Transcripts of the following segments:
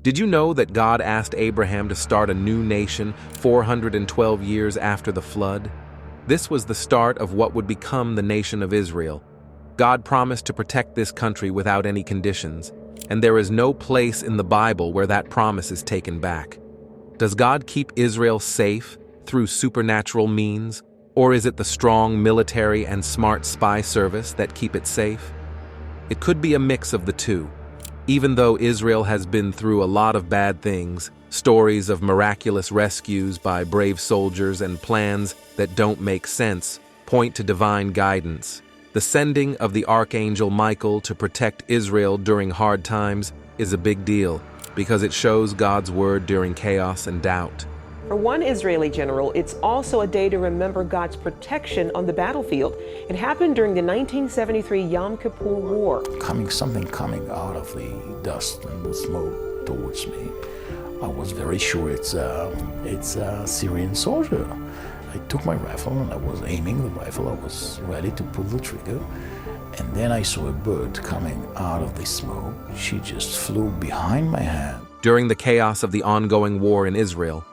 Did you know that God asked Abraham to start a new nation 412 years after the flood? This was the start of what would become the nation of Israel. God promised to protect this country without any conditions, and there is no place in the Bible where that promise is taken back. Does God keep Israel safe through supernatural means, or is it the strong military and smart spy service that keep it safe? It could be a mix of the two. Even though Israel has been through a lot of bad things, stories of miraculous rescues by brave soldiers and plans that don't make sense point to divine guidance. The sending of the Archangel Michael to protect Israel during hard times is a big deal because it shows God's word during chaos and doubt. For one Israeli general, it's also a day to remember God's protection on the battlefield. It happened during the 1973 Yom Kippur War. Something coming out of the dust and the smoke towards me. I was very sure it's a Syrian soldier. I took my rifle and I was aiming the rifle. I was ready to pull the trigger. And then I saw a bird coming out of the smoke. She just flew behind my head. During the chaos of the ongoing war in Israel,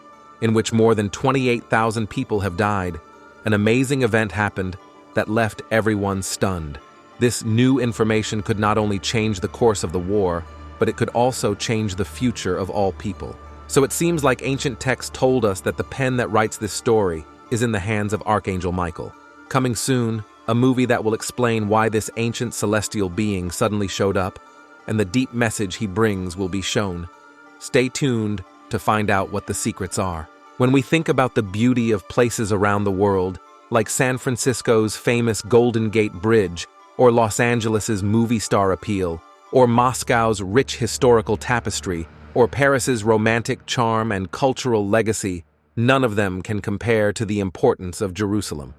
in which more than 28,000 people have died, an amazing event happened that left everyone stunned. This new information could not only change the course of the war, but it could also change the future of all people. So it seems like ancient texts told us that the pen that writes this story is in the hands of Archangel Michael. Coming soon, a movie that will explain why this ancient celestial being suddenly showed up, and the deep message he brings will be shown. Stay tuned to find out what the secrets are. When we think about the beauty of places around the world, like San Francisco's famous Golden Gate Bridge, or Los Angeles's movie star appeal, or Moscow's rich historical tapestry, or Paris's romantic charm and cultural legacy, none of them can compare to the importance of Jerusalem.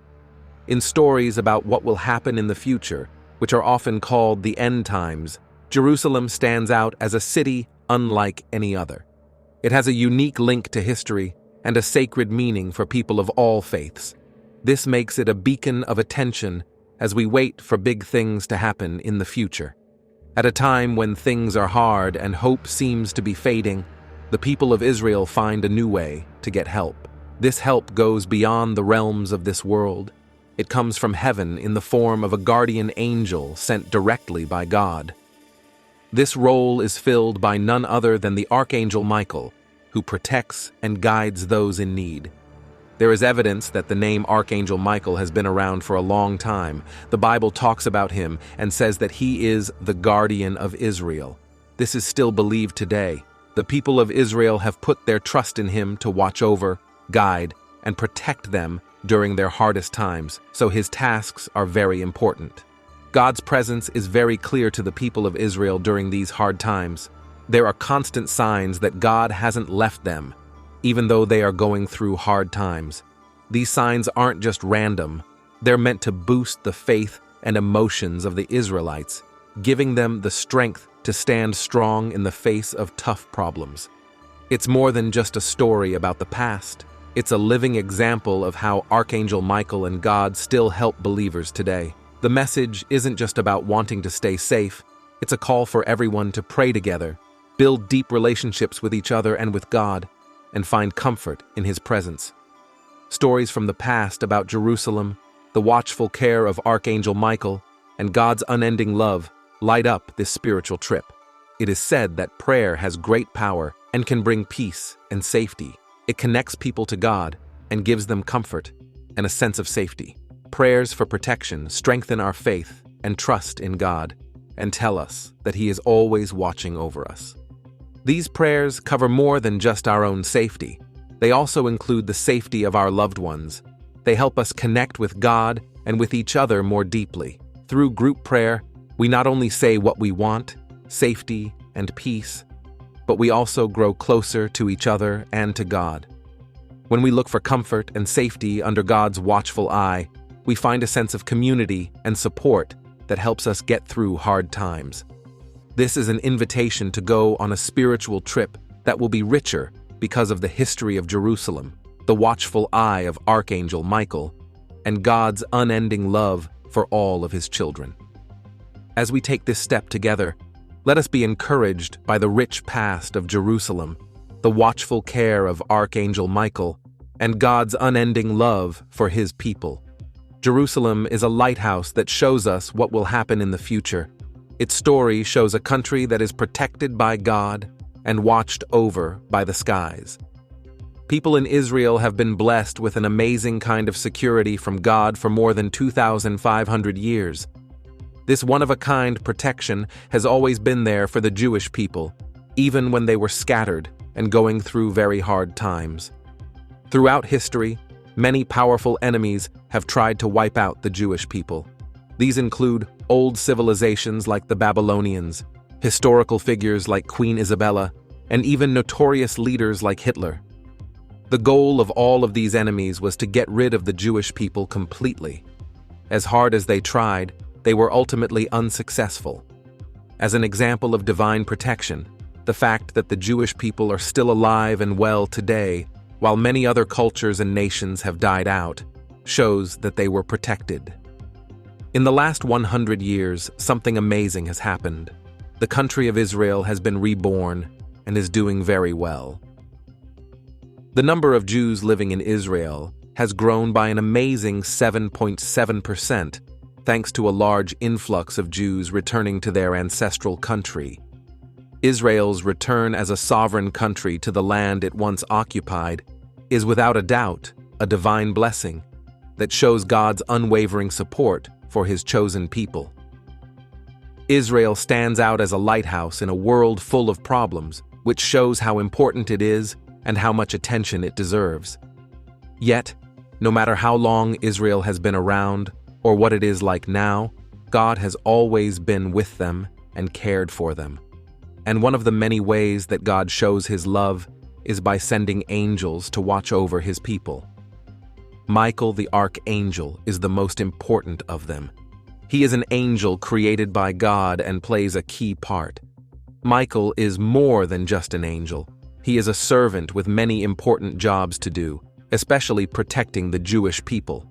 In stories about what will happen in the future, which are often called the end times, Jerusalem stands out as a city unlike any other. It has a unique link to history and a sacred meaning for people of all faiths. This makes it a beacon of attention as we wait for big things to happen in the future. At a time when things are hard and hope seems to be fading, the people of Israel find a new way to get help. This help goes beyond the realms of this world. It comes from heaven in the form of a guardian angel sent directly by God. This role is filled by none other than the Archangel Michael, who protects and guides those in need. There is evidence that the name Archangel Michael has been around for a long time. The Bible talks about him and says that he is the guardian of Israel. This is still believed today. The people of Israel have put their trust in him to watch over, guide, and protect them during their hardest times, so his tasks are very important. God's presence is very clear to the people of Israel during these hard times. There are constant signs that God hasn't left them, even though they are going through hard times. These signs aren't just random. They're meant to boost the faith and emotions of the Israelites, giving them the strength to stand strong in the face of tough problems. It's more than just a story about the past. It's a living example of how Archangel Michael and God still help believers today. The message isn't just about wanting to stay safe. It's a call for everyone to pray together, build deep relationships with each other and with God, and find comfort in his presence. Stories from the past about Jerusalem, the watchful care of Archangel Michael, and God's unending love light up this spiritual trip. It is said that prayer has great power and can bring peace and safety. It connects people to God and gives them comfort and a sense of safety. Prayers for protection strengthen our faith and trust in God and tell us that he is always watching over us. These prayers cover more than just our own safety. They also include the safety of our loved ones. They help us connect with God and with each other more deeply. Through group prayer, we not only say what we want, safety and peace, but we also grow closer to each other and to God. When we look for comfort and safety under God's watchful eye, we find a sense of community and support that helps us get through hard times. This is an invitation to go on a spiritual trip that will be richer because of the history of Jerusalem, the watchful eye of Archangel Michael, and God's unending love for all of his children. As we take this step together, Let us be encouraged by the rich past of Jerusalem, the watchful care of Archangel Michael, and God's unending love for his people. Jerusalem is a lighthouse that shows us what will happen in the future. Its story shows a country that is protected by God and watched over by the skies. People in Israel have been blessed with an amazing kind of security from God for more than 2,500 years. This one-of-a-kind protection has always been there for the Jewish people, even when they were scattered and going through very hard times. Throughout history, many powerful enemies have tried to wipe out the Jewish people. These include old civilizations like the Babylonians, historical figures like Queen Isabella, and even notorious leaders like Hitler. The goal of all of these enemies was to get rid of the Jewish people completely. As hard as they tried, they were ultimately unsuccessful. As an example of divine protection, the fact that the Jewish people are still alive and well today, while many other cultures and nations have died out, shows that they were protected. In the last 100 years, something amazing has happened. The country of Israel has been reborn and is doing very well. The number of Jews living in Israel has grown by an amazing 7.7%, thanks to a large influx of Jews returning to their ancestral country. Israel's return as a sovereign country to the land it once occupied is without a doubt a divine blessing that shows God's unwavering support for his chosen people. Israel stands out as a lighthouse in a world full of problems, which shows how important it is and how much attention it deserves. Yet, no matter how long Israel has been around or what it is like now, God has always been with them and cared for them. And one of the many ways that God shows his love is by sending angels to watch over his people. Michael the Archangel is the most important of them. He is an angel created by God and plays a key part. Michael is more than just an angel. He is a servant with many important jobs to do, especially protecting the Jewish people.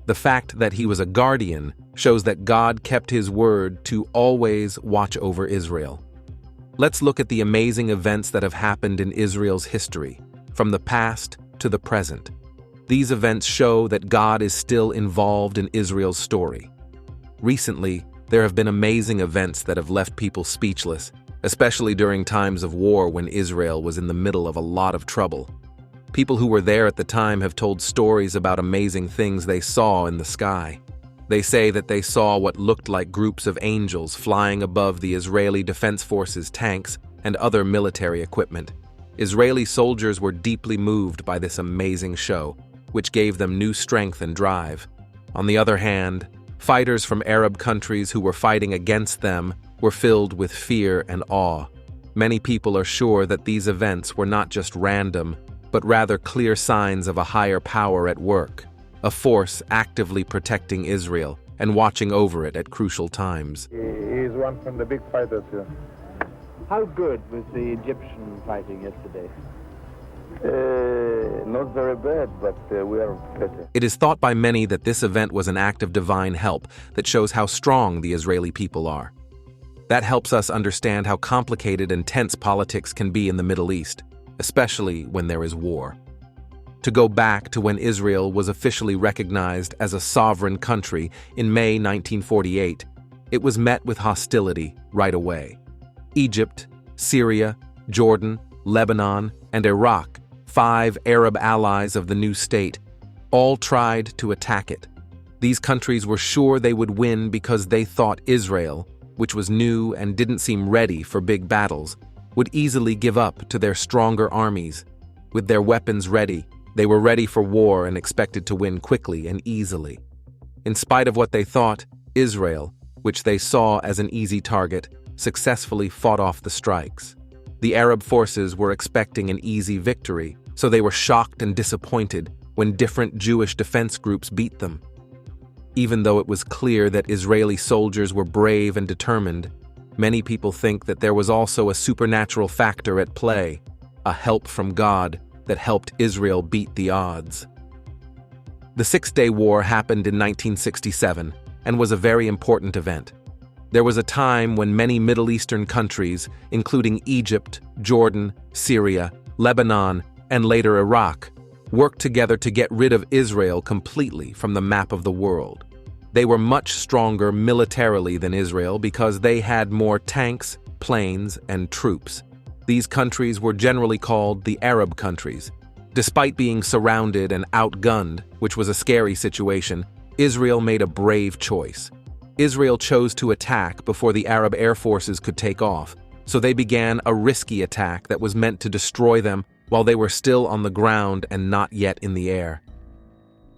The fact that he was a guardian shows that God kept his word to always watch over Israel. Let's look at the amazing events that have happened in Israel's history, from the past to the present. These events show that God is still involved in Israel's story. Recently, there have been amazing events that have left people speechless, especially during times of war when Israel was in the middle of a lot of trouble. People who were there at the time have told stories about amazing things they saw in the sky. They say that they saw what looked like groups of angels flying above the Israeli Defense Forces tanks and other military equipment. Israeli soldiers were deeply moved by this amazing show, which gave them new strength and drive. On the other hand, fighters from Arab countries who were fighting against them were filled with fear and awe. Many people are sure that these events were not just random, but rather clear signs of a higher power at work, a force actively protecting Israel and watching over it at crucial times. He is one from the big fighters here. How good was the Egyptian fighting yesterday? Not very bad, but we are better. It is thought by many that this event was an act of divine help that shows how strong the Israeli people are. That helps us understand how complicated and tense politics can be in the Middle East, especially when there is war. To go back to when Israel was officially recognized as a sovereign country in May 1948, it was met with hostility right away. Egypt, Syria, Jordan, Lebanon, and Iraq, 5 Arab allies of the new state, all tried to attack it. These countries were sure they would win because they thought Israel, which was new and didn't seem ready for big battles, would easily give up to their stronger armies. With their weapons ready, they were ready for war and expected to win quickly and easily. In spite of what they thought, Israel, which they saw as an easy target, successfully fought off the strikes. The Arab forces were expecting an easy victory, so they were shocked and disappointed when different Jewish defense groups beat them. Even though it was clear that Israeli soldiers were brave and determined, many people think that there was also a supernatural factor at play, a help from God that helped Israel beat the odds. The Six-Day War happened in 1967 and was a very important event. There was a time when many Middle Eastern countries, including Egypt, Jordan, Syria, Lebanon, and later Iraq, worked together to get rid of Israel completely from the map of the world. They were much stronger militarily than Israel because they had more tanks, planes, and troops. These countries were generally called the Arab countries. Despite being surrounded and outgunned, which was a scary situation, Israel made a brave choice. Israel chose to attack before the Arab air forces could take off, so they began a risky attack that was meant to destroy them while they were still on the ground and not yet in the air.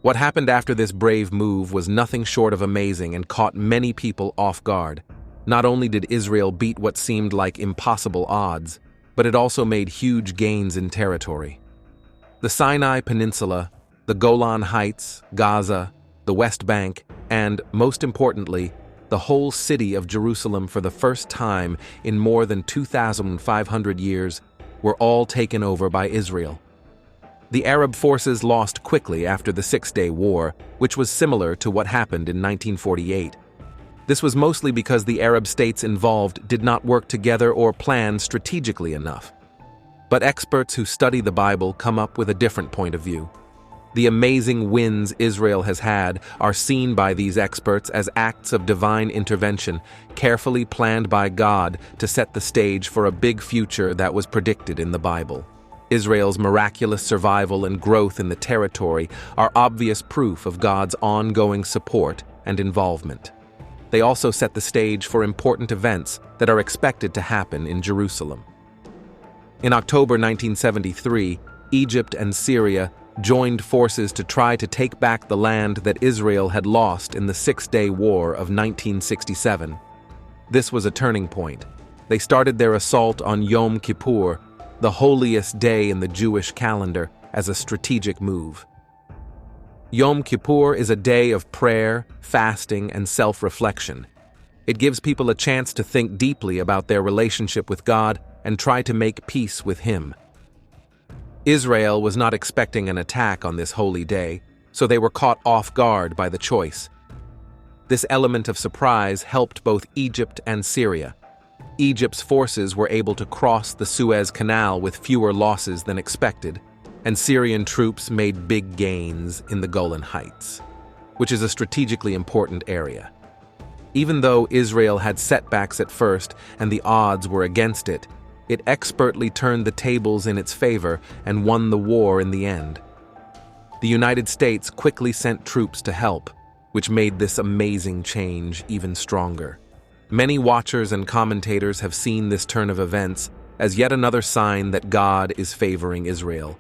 What happened after this brave move was nothing short of amazing and caught many people off guard. Not only did Israel beat what seemed like impossible odds, but it also made huge gains in territory. The Sinai Peninsula, the Golan Heights, Gaza, the West Bank, and, most importantly, the whole city of Jerusalem for the first time in more than 2,500 years were all taken over by Israel. The Arab forces lost quickly after the Six-Day War, which was similar to what happened in 1948. This was mostly because the Arab states involved did not work together or plan strategically enough. But experts who study the Bible come up with a different point of view. The amazing wins Israel has had are seen by these experts as acts of divine intervention, carefully planned by God to set the stage for a big future that was predicted in the Bible. Israel's miraculous survival and growth in the territory are obvious proof of God's ongoing support and involvement. They also set the stage for important events that are expected to happen in Jerusalem. In October 1973, Egypt and Syria joined forces to try to take back the land that Israel had lost in the Six-Day War of 1967. This was a turning point. They started their assault on Yom Kippur, the holiest day in the Jewish calendar, as a strategic move. Yom Kippur is a day of prayer, fasting, and self-reflection. It gives people a chance to think deeply about their relationship with God and try to make peace with Him. Israel was not expecting an attack on this holy day, so they were caught off guard by the choice. This element of surprise helped both Egypt and Syria. Egypt's forces were able to cross the Suez Canal with fewer losses than expected, and Syrian troops made big gains in the Golan Heights, which is a strategically important area. Even though Israel had setbacks at first and the odds were against it, it expertly turned the tables in its favor and won the war in the end. The United States quickly sent troops to help, which made this amazing change even stronger. Many watchers and commentators have seen this turn of events as yet another sign that God is favoring Israel,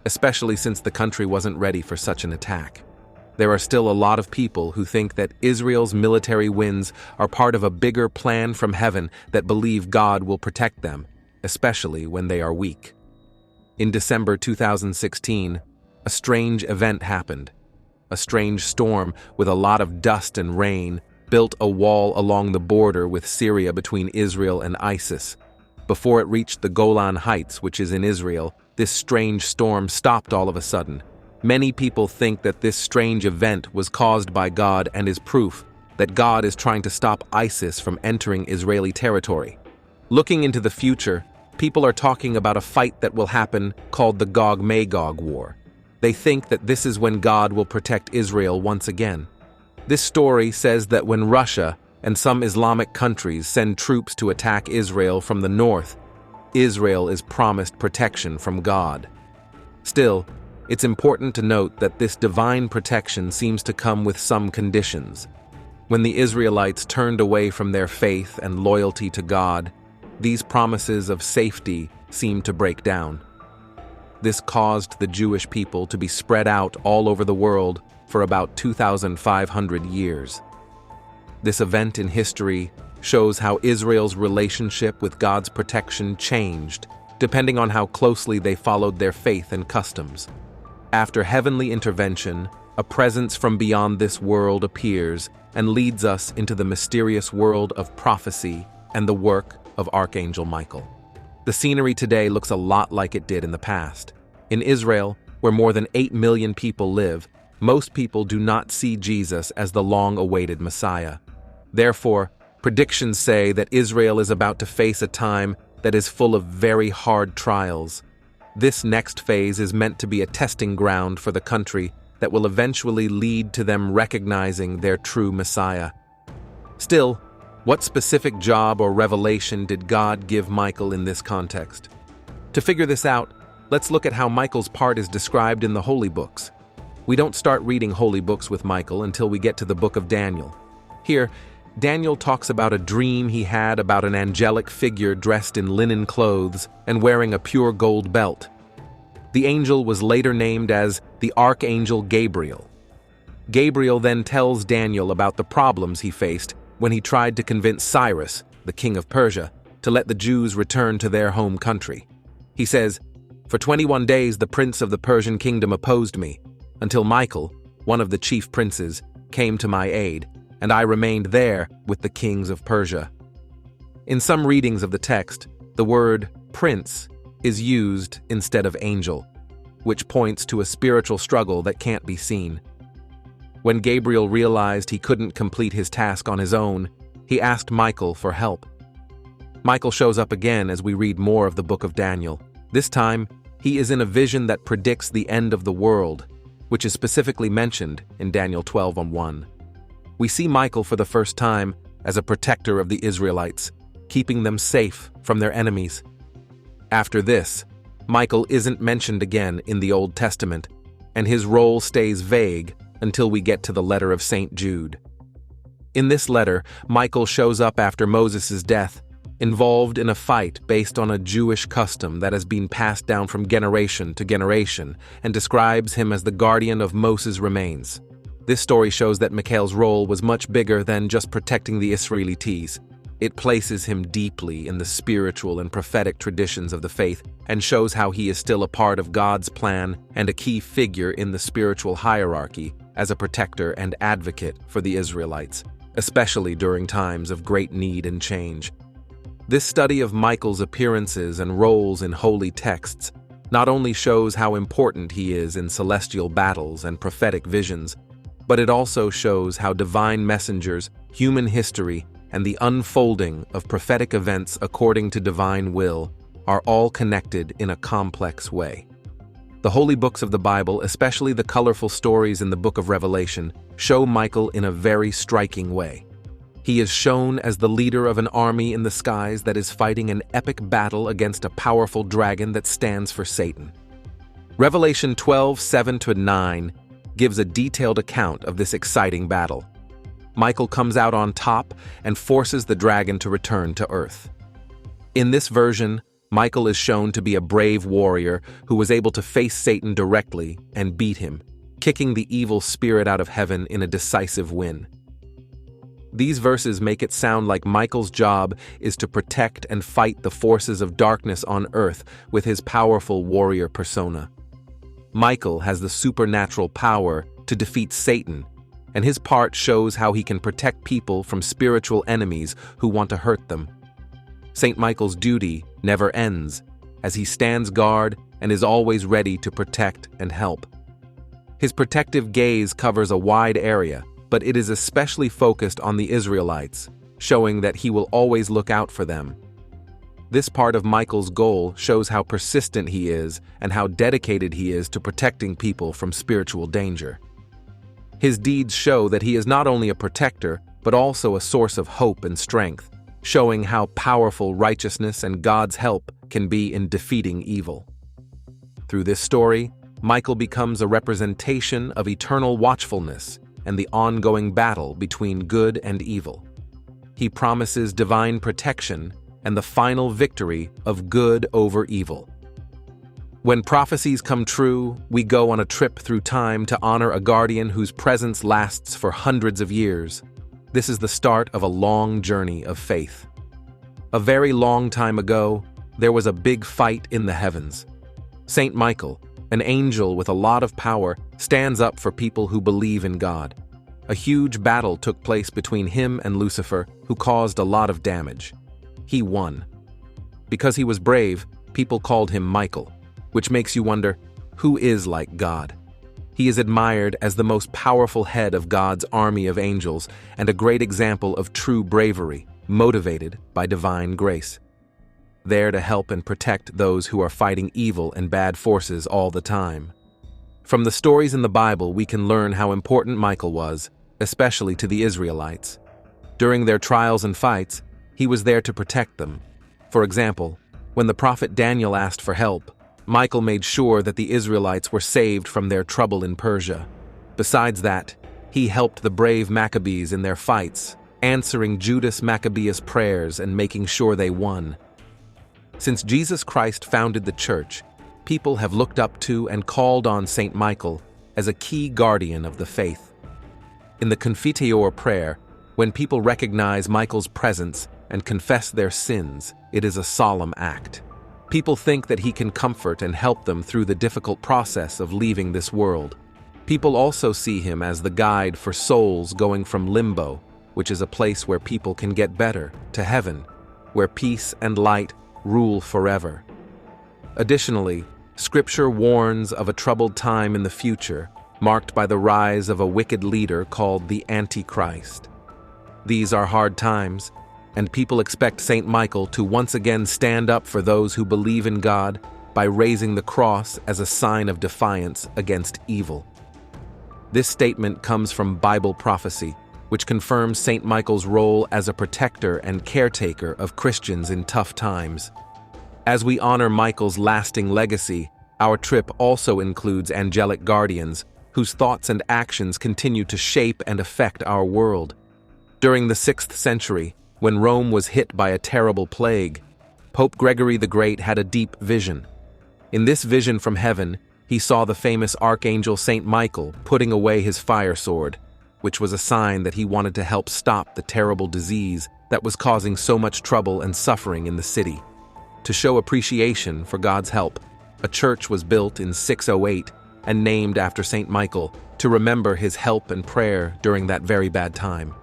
especially since the country wasn't ready for such an attack. There are still a lot of people who think that Israel's military wins are part of a bigger plan from heaven that believe God will protect them, especially when they are weak. In December 2016, a strange event happened. A strange storm with a lot of dust and rain built a wall along the border with Syria between Israel and ISIS. Before it reached the Golan Heights, which is in Israel, this strange storm stopped all of a sudden. Many people think that this strange event was caused by God and is proof that God is trying to stop ISIS from entering Israeli territory. Looking into the future, people are talking about a fight that will happen called the Gog-Magog War. They think that this is when God will protect Israel once again. This story says that when Russia and some Islamic countries send troops to attack Israel from the north, Israel is promised protection from God. Still, it's important to note that this divine protection seems to come with some conditions. When the Israelites turned away from their faith and loyalty to God, these promises of safety seemed to break down. This caused the Jewish people to be spread out all over the world for about 2,500 years. This event in history shows how Israel's relationship with God's protection changed, depending on how closely they followed their faith and customs. After heavenly intervention, a presence from beyond this world appears and leads us into the mysterious world of prophecy and the work of Archangel Michael. The scenery today looks a lot like it did in the past. In Israel, where more than 8 million people live, most people do not see Jesus as the long-awaited Messiah. Therefore, Predictions say that Israel is about to face a time that is full of very hard trials. This next phase is meant to be a testing ground for the country that will eventually lead to them recognizing their true Messiah. Still, what specific job or revelation did God give Michael in this context? To figure this out, let's look at how Michael's part is described in the holy books. We don't start reading holy books with Michael until we get to the book of Daniel. Here, Daniel talks about a dream he had about an angelic figure dressed in linen clothes and wearing a pure gold belt. The angel was later named as the Archangel Gabriel. Gabriel then tells Daniel about the problems he faced when he tried to convince Cyrus, the king of Persia, to let the Jews return to their home country. He says, "For 21 days the prince of the Persian kingdom opposed me, until Michael, one of the chief princes, came to my aid, and I remained there with the kings of Persia." In some readings of the text, the word prince is used instead of angel, which points to a spiritual struggle that can't be seen. When Gabriel realized he couldn't complete his task on his own, he asked Michael for help. Michael shows up again as we read more of the book of Daniel. This time, he is in a vision that predicts the end of the world, which is specifically mentioned in Daniel 12:1. We see Michael for the first time as a protector of the Israelites, keeping them safe from their enemies. After this, Michael isn't mentioned again in the Old Testament, and his role stays vague until we get to the letter of St. Jude. In this letter, Michael shows up after Moses' death, involved in a fight based on a Jewish custom that has been passed down from generation to generation, and describes him as the guardian of Moses' remains. This story shows that Michael's role was much bigger than just protecting the Israelites. It places him deeply in the spiritual and prophetic traditions of the faith and shows how he is still a part of God's plan and a key figure in the spiritual hierarchy as a protector and advocate for the Israelites, especially during times of great need and change. This study of Michael's appearances and roles in holy texts not only shows how important he is in celestial battles and prophetic visions, but it also shows how divine messengers, human history, and the unfolding of prophetic events according to divine will are all connected in a complex way. The holy books of the Bible, especially the colorful stories in the book of Revelation, show Michael in a very striking way. He is shown as the leader of an army in the skies that is fighting an epic battle against a powerful dragon that stands for Satan. Revelation 12:7-9 gives a detailed account of this exciting battle. Michael comes out on top and forces the dragon to return to Earth. In this version, Michael is shown to be a brave warrior who was able to face Satan directly and beat him, kicking the evil spirit out of heaven in a decisive win. These verses make it sound like Michael's job is to protect and fight the forces of darkness on Earth with his powerful warrior persona. Michael has the supernatural power to defeat Satan, and his part shows how he can protect people from spiritual enemies who want to hurt them. St. Michael's duty never ends, as he stands guard and is always ready to protect and help. His protective gaze covers a wide area, but it is especially focused on the Israelites, showing that he will always look out for them. This part of Michael's goal shows how persistent he is and how dedicated he is to protecting people from spiritual danger. His deeds show that he is not only a protector, but also a source of hope and strength, showing how powerful righteousness and God's help can be in defeating evil. Through this story, Michael becomes a representation of eternal watchfulness and the ongoing battle between good and evil. He promises divine protection and the final victory of good over evil. When prophecies come true, we go on a trip through time to honor a guardian whose presence lasts for hundreds of years. This is the start of a long journey of faith. A very long time ago, there was a big fight in the heavens. Saint Michael, an angel with a lot of power, stands up for people who believe in God. A huge battle took place between him and Lucifer, who caused a lot of damage. He won. Because he was brave, people called him Michael, which makes you wonder, who is like God? He is admired as the most powerful head of God's army of angels and a great example of true bravery, motivated by divine grace, there to help and protect those who are fighting evil and bad forces all the time. From the stories in the Bible, we can learn how important Michael was, especially to the Israelites. During their trials and fights, he was there to protect them. For example, when the prophet Daniel asked for help, Michael made sure that the Israelites were saved from their trouble in Persia. Besides that, he helped the brave Maccabees in their fights, answering Judas Maccabeus' prayers and making sure they won. Since Jesus Christ founded the church, people have looked up to and called on Saint Michael as a key guardian of the faith. In the Confiteor prayer, when people recognize Michael's presence and confess their sins, it is a solemn act. People think that he can comfort and help them through the difficult process of leaving this world. People also see him as the guide for souls going from limbo, which is a place where people can get better, to heaven, where peace and light rule forever. Additionally, Scripture warns of a troubled time in the future, marked by the rise of a wicked leader called the Antichrist. These are hard times, and people expect Saint Michael to once again stand up for those who believe in God by raising the cross as a sign of defiance against evil. This statement comes from Bible prophecy, which confirms Saint Michael's role as a protector and caretaker of Christians in tough times. As we honor Michael's lasting legacy, our trip also includes angelic guardians whose thoughts and actions continue to shape and affect our world. During the 6th century, when Rome was hit by a terrible plague, Pope Gregory the Great had a deep vision. In this vision from heaven, he saw the famous Archangel Saint Michael putting away his fire sword, which was a sign that he wanted to help stop the terrible disease that was causing so much trouble and suffering in the city. To show appreciation for God's help, a church was built in 608 and named after Saint Michael to remember his help and prayer during that very bad time.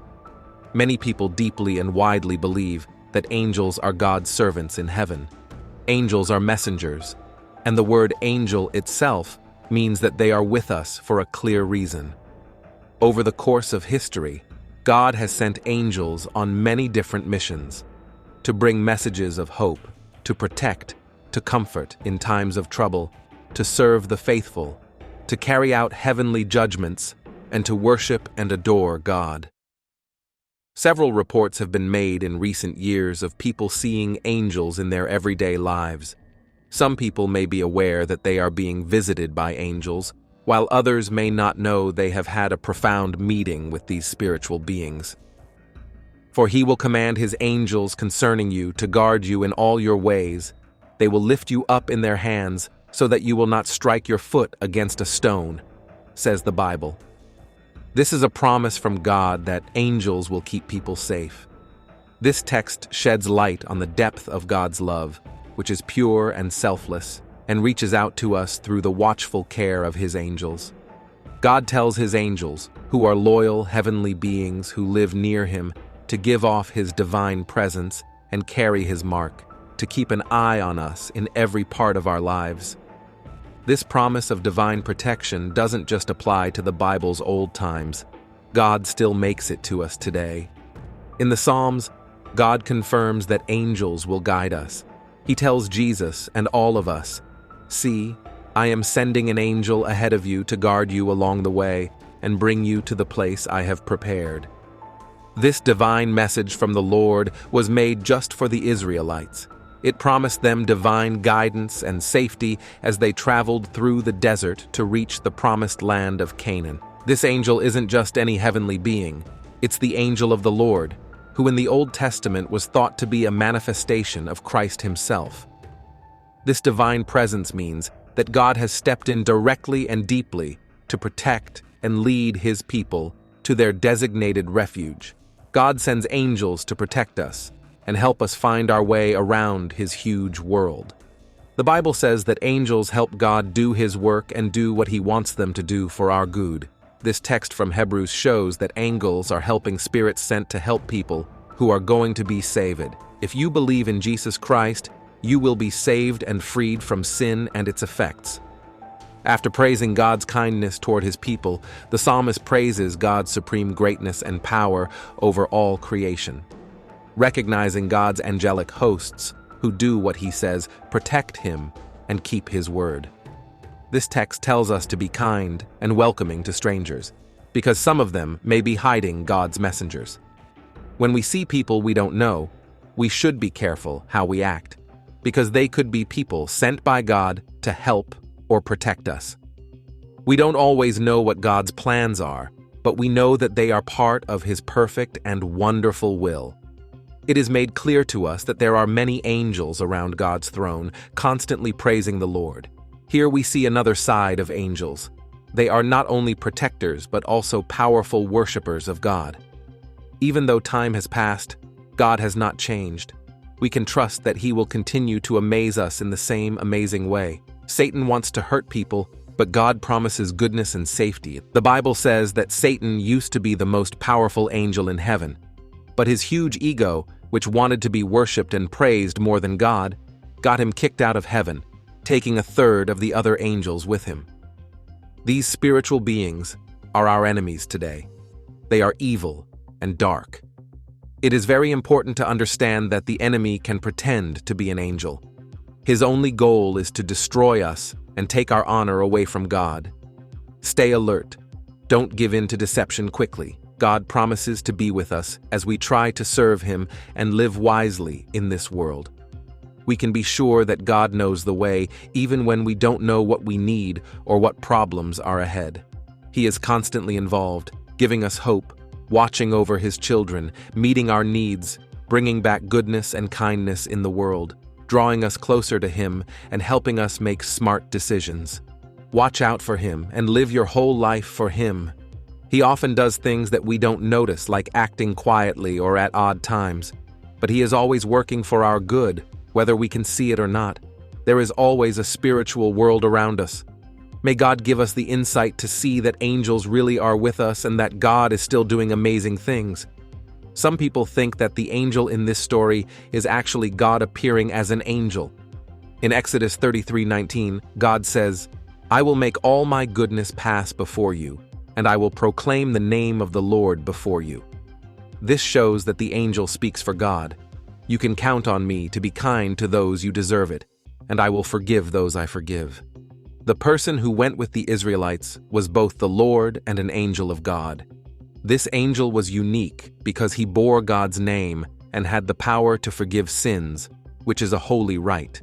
Many people deeply and widely believe that angels are God's servants in heaven. Angels are messengers, and the word angel itself means that they are with us for a clear reason. Over the course of history, God has sent angels on many different missions to bring messages of hope, to protect, to comfort in times of trouble, to serve the faithful, to carry out heavenly judgments, and to worship and adore God. Several reports have been made in recent years of people seeing angels in their everyday lives. Some people may be aware that they are being visited by angels, while others may not know they have had a profound meeting with these spiritual beings. For he will command his angels concerning you to guard you in all your ways. They will lift you up in their hands so that you will not strike your foot against a stone, says the Bible. This is a promise from God that angels will keep people safe. This text sheds light on the depth of God's love, which is pure and selfless, and reaches out to us through the watchful care of his angels. God tells his angels, who are loyal heavenly beings who live near him, to give off his divine presence and carry his mark, to keep an eye on us in every part of our lives. This promise of divine protection doesn't just apply to the Bible's old times. God still makes it to us today. In the Psalms, God confirms that angels will guide us. He tells Jesus and all of us, "See, I am sending an angel ahead of you to guard you along the way and bring you to the place I have prepared." This divine message from the Lord was made just for the Israelites. It promised them divine guidance and safety as they traveled through the desert to reach the promised land of Canaan. This angel isn't just any heavenly being. It's the angel of the Lord, who in the Old Testament was thought to be a manifestation of Christ himself. This divine presence means that God has stepped in directly and deeply to protect and lead his people to their designated refuge. God sends angels to protect us and help us find our way around his huge world. The Bible says that angels help God do his work and do what he wants them to do for our good. This text from Hebrews shows that angels are helping spirits sent to help people who are going to be saved. If you believe in Jesus Christ, you will be saved and freed from sin and its effects. After praising God's kindness toward his people, the psalmist praises God's supreme greatness and power over all creation. recognizing God's angelic hosts who do what he says, protect him, and keep his word. This text tells us to be kind and welcoming to strangers, because some of them may be hiding God's messengers. When we see people we don't know, we should be careful how we act, because they could be people sent by God to help or protect us. We don't always know what God's plans are, but we know that they are part of his perfect and wonderful will. It is made clear to us that there are many angels around God's throne, constantly praising the Lord. Here we see another side of angels. They are not only protectors, but also powerful worshipers of God. Even though time has passed, God has not changed. We can trust that he will continue to amaze us in the same amazing way. Satan wants to hurt people, but God promises goodness and safety. The Bible says that Satan used to be the most powerful angel in heaven, but his huge ego, which wanted to be worshipped and praised more than God, got him kicked out of heaven, taking a third of the other angels with him. These spiritual beings are our enemies today. They are evil and dark. It is very important to understand that the enemy can pretend to be an angel. His only goal is to destroy us and take our honor away from God. Stay alert. Don't give in to deception quickly. God promises to be with us as we try to serve him and live wisely in this world. We can be sure that God knows the way, even when we don't know what we need or what problems are ahead. He is constantly involved, giving us hope, watching over his children, meeting our needs, bringing back goodness and kindness in the world, drawing us closer to him and helping us make smart decisions. Watch out for him and live your whole life for him. He often does things that we don't notice, like acting quietly or at odd times. But he is always working for our good, whether we can see it or not. There is always a spiritual world around us. May God give us the insight to see that angels really are with us and that God is still doing amazing things. Some people think that the angel in this story is actually God appearing as an angel. In Exodus 33:19, God says, "I will make all my goodness pass before you, and I will proclaim the name of the Lord before you." This shows that the angel speaks for God. You can count on me to be kind to those you deserve it, and I will forgive those I forgive. The person who went with the Israelites was both the Lord and an angel of God. This angel was unique because he bore God's name and had the power to forgive sins, which is a holy right.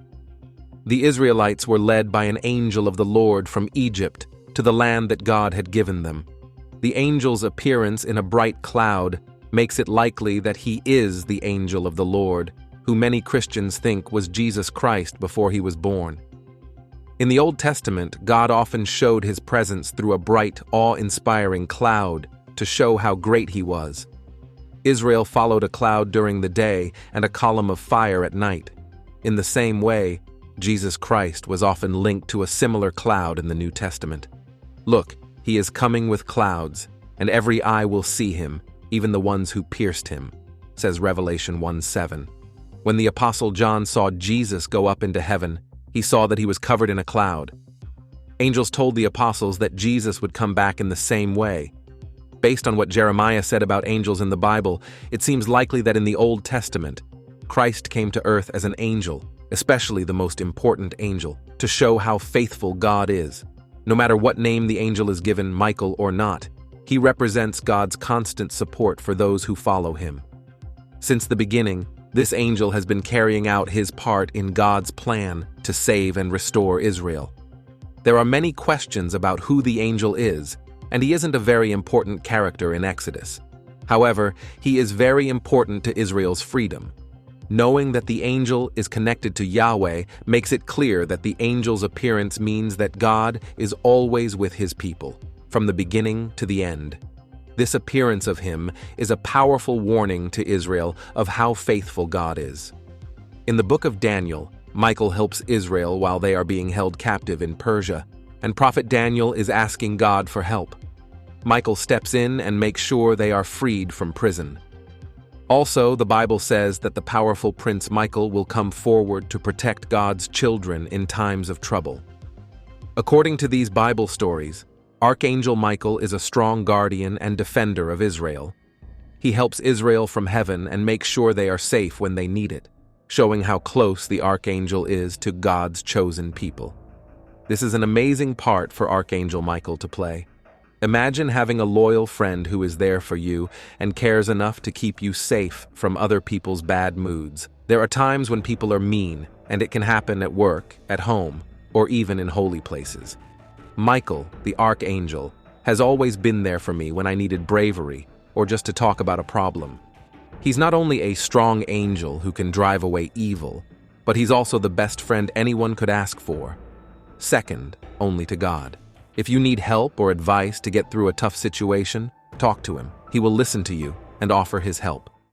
The Israelites were led by an angel of the Lord from Egypt to the land that God had given them. The angel's appearance in a bright cloud makes it likely that he is the angel of the Lord, who many Christians think was Jesus Christ before he was born. In the Old Testament, God often showed his presence through a bright, awe-inspiring cloud to show how great he was. Israel followed a cloud during the day and a column of fire at night. In the same way, Jesus Christ was often linked to a similar cloud in the New Testament. Look, he is coming with clouds, and every eye will see him, even the ones who pierced him, says Revelation 1:7. When the Apostle John saw Jesus go up into heaven, he saw that he was covered in a cloud. Angels told the apostles that Jesus would come back in the same way. Based on what Jeremiah said about angels in the Bible, it seems likely that in the Old Testament, Christ came to earth as an angel, especially the most important angel, to show how faithful God is. No matter what name the angel is given, Michael or not, he represents God's constant support for those who follow him. Since the beginning, this angel has been carrying out his part in God's plan to save and restore Israel. There are many questions about who the angel is, and he isn't a very important character in Exodus. However, he is very important to Israel's freedom. Knowing that the angel is connected to Yahweh makes it clear that the angel's appearance means that God is always with his people, from the beginning to the end. This appearance of him is a powerful warning to Israel of how faithful God is. In the book of Daniel, Michael helps Israel while they are being held captive in Persia, and Prophet Daniel is asking God for help. Michael steps in and makes sure they are freed from prison. Also, the Bible says that the powerful Prince Michael will come forward to protect God's children in times of trouble. According to these Bible stories, Archangel Michael is a strong guardian and defender of Israel. He helps Israel from heaven and makes sure they are safe when they need it, showing how close the Archangel is to God's chosen people. This is an amazing part for Archangel Michael to play. Imagine having a loyal friend who is there for you and cares enough to keep you safe from other people's bad moods. There are times when people are mean, and it can happen at work, at home, or even in holy places. Michael, the Archangel, has always been there for me when I needed bravery or just to talk about a problem. He's not only a strong angel who can drive away evil, but he's also the best friend anyone could ask for, second only to God. If you need help or advice to get through a tough situation, talk to him. He will listen to you and offer his help.